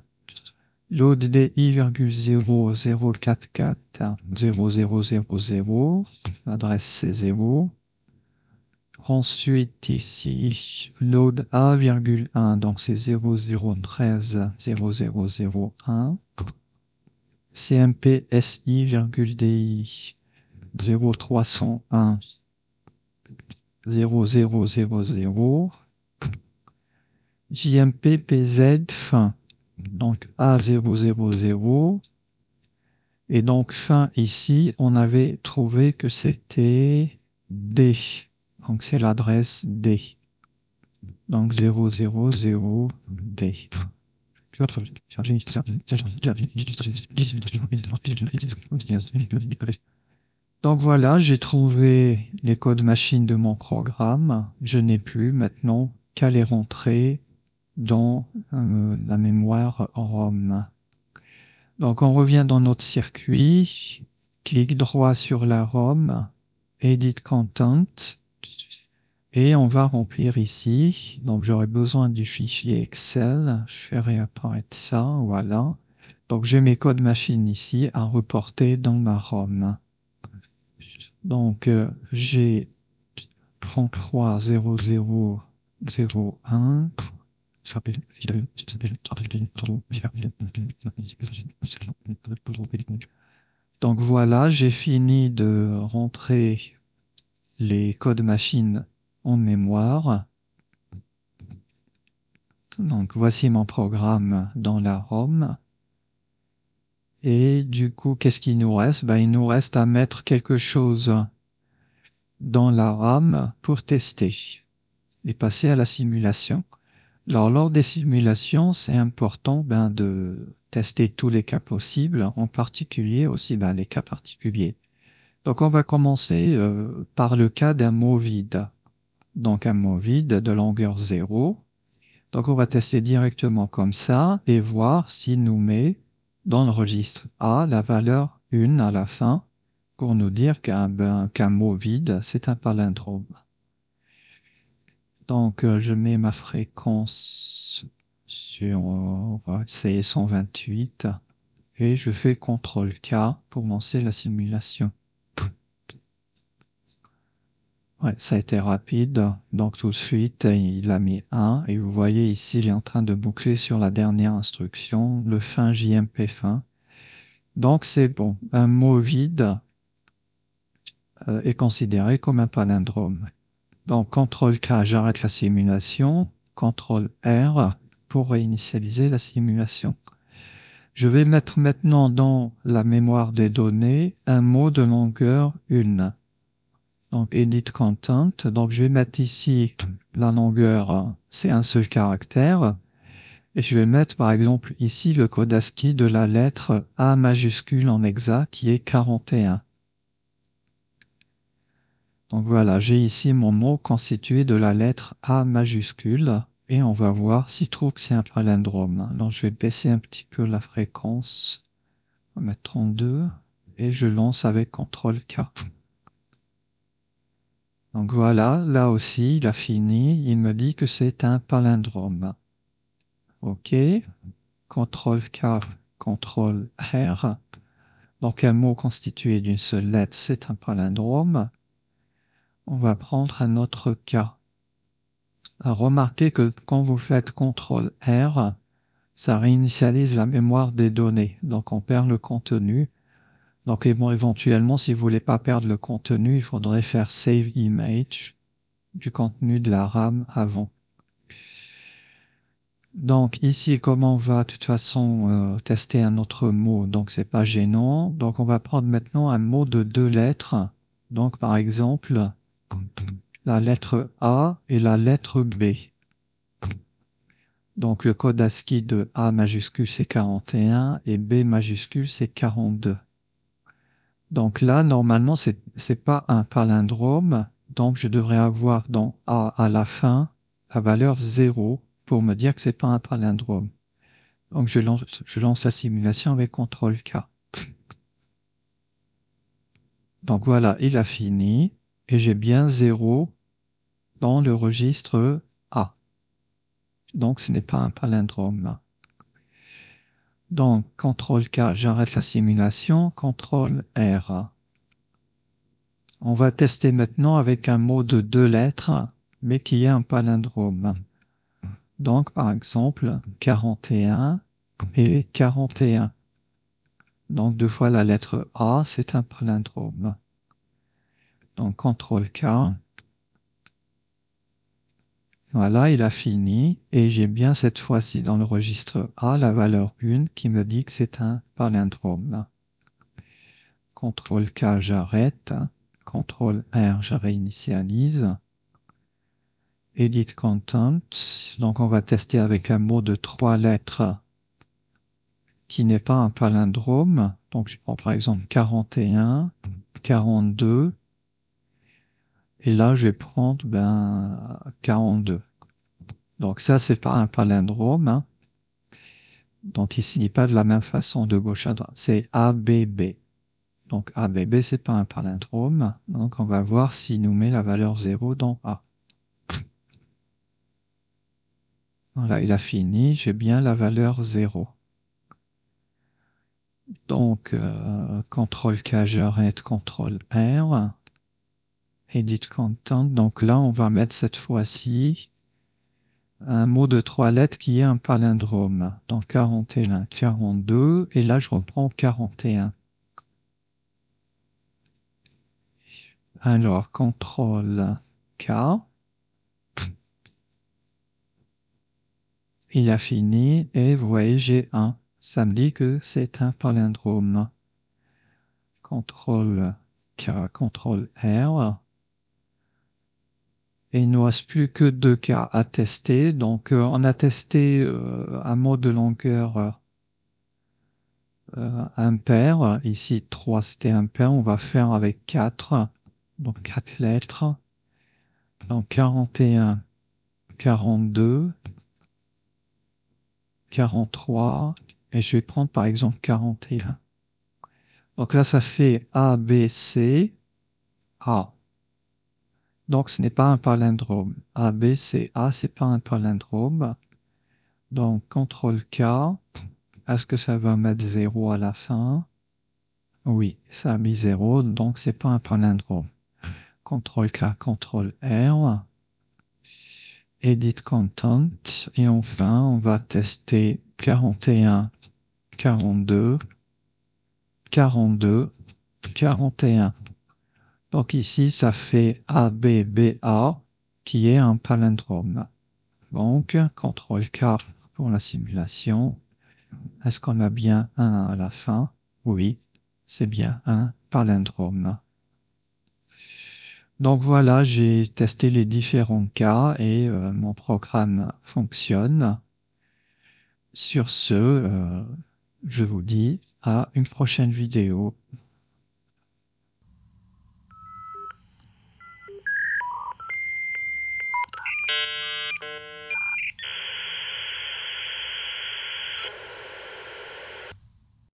Load DI,0044 0000, l'adresse c'est 0. Ensuite ici, load A,1, donc c'est 0013 0001. CMP SI,DI 0301 0000. JMP PZ fin, donc A000. Et donc fin ici, on avait trouvé que c'était D. Donc c'est l'adresse D. Donc 000D. Donc voilà, j'ai trouvé les codes machines de mon programme. Je n'ai plus maintenant qu'à les rentrer dans la mémoire ROM. Donc on revient dans notre circuit, clic droit sur la ROM, Edit Content, et on va remplir ici. Donc j'aurai besoin du fichier Excel, je fais réapparaître ça, voilà. Donc j'ai mes codes machines ici à reporter dans ma ROM. Donc j'ai 330001. Donc voilà, j'ai fini de rentrer les codes machines en mémoire. Donc voici mon programme dans la ROM. Et du coup, qu'est-ce qu'il nous reste? Il nous reste à mettre quelque chose dans la RAM pour tester et passer à la simulation. Alors, lors des simulations, c'est important de tester tous les cas possibles, en particulier aussi les cas particuliers. Donc, on va commencer par le cas d'un mot vide. Donc, un mot vide de longueur 0. Donc, on va tester directement comme ça et voir s'il nous met dans le registre A la valeur 1 à la fin pour nous dire qu'un mot vide, c'est un palindrome. Donc, je mets ma fréquence sur C128 et je fais CTRL-K pour lancer la simulation. Ouais, ça a été rapide. Donc, tout de suite, il a mis 1 et vous voyez ici, il est en train de boucler sur la dernière instruction, le fin JMP fin. Donc, c'est bon. Un mot vide est considéré comme un palindrome. Donc, CTRL-K, j'arrête la simulation. CTRL-R pour réinitialiser la simulation. Je vais mettre maintenant dans la mémoire des données un mot de longueur 1. Donc, Edit Content. Donc, je vais mettre ici la longueur, c'est un seul caractère. Et je vais mettre, par exemple, ici le code ASCII de la lettre A majuscule en hexa qui est 41. Donc voilà, j'ai ici mon mot constitué de la lettre A majuscule et on va voir s'il trouve que c'est un palindrome. Donc je vais baisser un petit peu la fréquence, on va mettre 32 et je lance avec CTRL-K. Donc voilà, là aussi il a fini, il me dit que c'est un palindrome. Ok, CTRL-K, CTRL-R. Donc un mot constitué d'une seule lettre, c'est un palindrome. On va prendre un autre cas. Remarquez que quand vous faites CTRL-R, ça réinitialise la mémoire des données. Donc on perd le contenu. Donc éventuellement, si vous voulez pas perdre le contenu, il faudrait faire Save Image du contenu de la RAM avant. Donc ici, comme on va de toute façon tester un autre mot, donc c'est pas gênant. Donc on va prendre maintenant un mot de 2 lettres. Donc par exemple, la lettre A et la lettre B. Donc le code ASCII de A majuscule c'est 41 et B majuscule c'est 42. Donc là, normalement, c'est pas un palindrome, donc je devrais avoir dans A à la fin la valeur 0 pour me dire que c'est pas un palindrome. Donc je lance la simulation avec CTRL-K. Donc voilà, il a fini et j'ai bien 0 dans le registre A. Donc ce n'est pas un palindrome. Donc CTRL-K, j'arrête la simulation, CTRL-R. On va tester maintenant avec un mot de 2 lettres, mais qui est un palindrome. Donc par exemple 41 et 41. Donc 2 fois la lettre A, c'est un palindrome. Donc CTRL-K. Voilà, il a fini. Et j'ai bien cette fois-ci dans le registre A la valeur 1 qui me dit que c'est un palindrome. CTRL-K, j'arrête. CTRL-R, je réinitialise. Edit Content. Donc on va tester avec un mot de 3 lettres qui n'est pas un palindrome. Donc je prends par exemple 41, 42. Et là, je vais prendre 42. Donc ça, c'est pas un palindrome. Hein. Donc ici, il n'est pas de la même façon de gauche à droite. C'est ABB. Donc ABB, c'est pas un palindrome. Donc on va voir s'il nous met la valeur 0 dans A. Voilà, il a fini. J'ai bien la valeur 0. Donc, CTRL-K, j'arrête, CTRL-R. Edit Content. Donc là, on va mettre cette fois-ci un mot de 3 lettres qui est un palindrome. Donc 41, 42. Et là, je reprends 41. Alors, CTRL-K. Il a fini. Et vous voyez, j'ai 1. Ça me dit que c'est un palindrome. CTRL-K, CTRL-R. Et il ne nous reste plus que 2 cas à tester. Donc, on a testé un mot de longueur impair. Ici, 3, c'était impair. On va faire avec 4. Donc, 4 lettres. Donc, 41, 42, 43. Et je vais prendre, par exemple, 41. Donc là, ça fait A, B, C, A. Donc, ce n'est pas un palindrome. A, B, C, A, c'est pas un palindrome. Donc, CTRL-K. Est-ce que ça va mettre 0 à la fin? Oui, ça a mis 0, donc c'est pas un palindrome. CTRL-K, CTRL-R. Edit Content. Et enfin, on va tester 41, 42, 42, 41. Donc ici, ça fait ABBA, qui est un palindrome. Donc, CTRL-K pour la simulation. Est-ce qu'on a bien un à la fin? Oui, c'est bien un palindrome. Donc voilà, j'ai testé les différents cas et mon programme fonctionne. Sur ce, je vous dis à une prochaine vidéo.